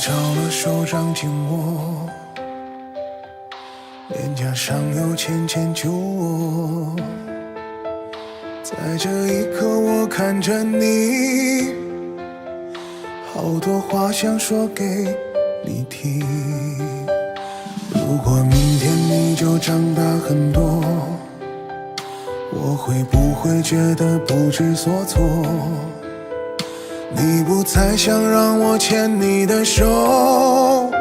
着了手掌紧握，脸颊上有浅浅酒窝。在这一刻我看着你，好多话想说给你听。如果明天你就长大很多，我会不会觉得不知所措？你不再想让我牵你的手，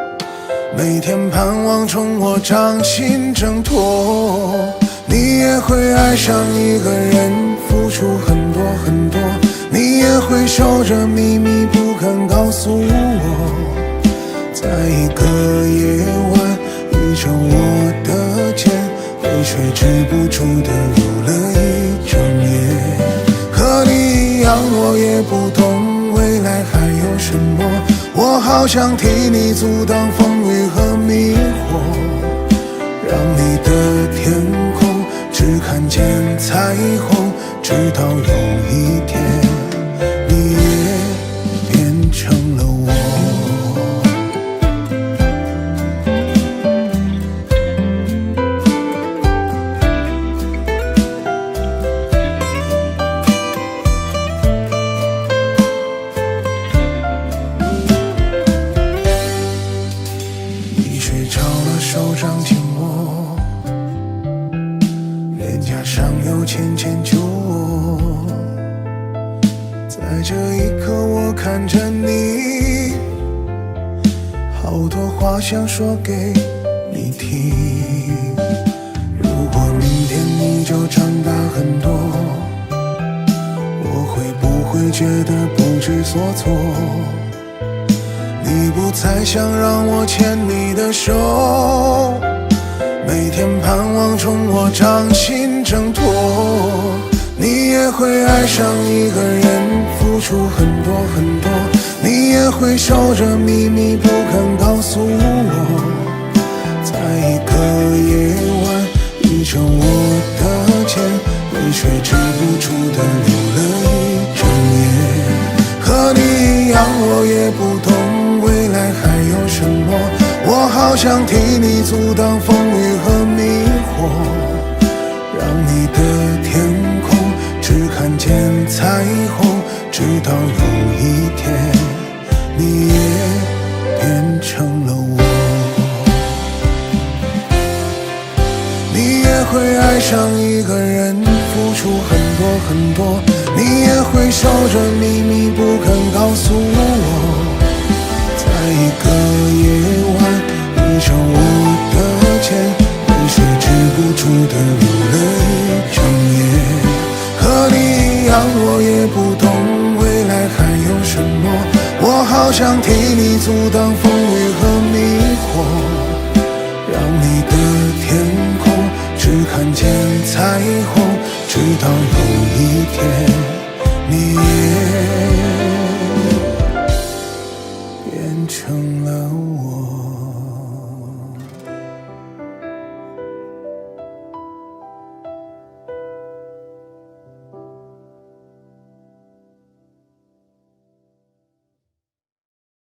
每天盼望从我掌心挣脱。你也会爱上一个人，付出很多很多，你也会守着秘密不肯告诉我。在一个夜晚，依着我的肩，泪水止不住的流了一整夜。和你一样，我也不懂未来还有什么，我好想替你阻挡风雨和迷惑，让你的天空只看见彩虹，直到有一天你也变成了我。你睡着了，手掌紧握，脸颊上有浅浅酒窝。在这一刻我看着你，好多话想说给你听。如果明天你就长大很多，我会不会觉得不知所措？你不再想让我牵你的手，每天盼望从我掌心挣脱。你也会爱上一个人，付出很多很多，你也会守着秘密不肯告诉我。在一个夜晚，依着我的肩，泪水止不住的流了一整夜。和你一样，我也不懂未来还有什么，我好想替你阻挡风雨和迷惑，让你的天空只看见彩虹，直到有一天你也变成了我。你也会爱上一个人，付出很多很多，你也会守着秘密不肯告诉我。在一个夜晚，依着我的肩，泪水止不住的流了一整夜。和你一样，我也不懂未来还有什么，我好想替你阻挡风雨和迷惑，让你的天空只看见彩虹，直到有一天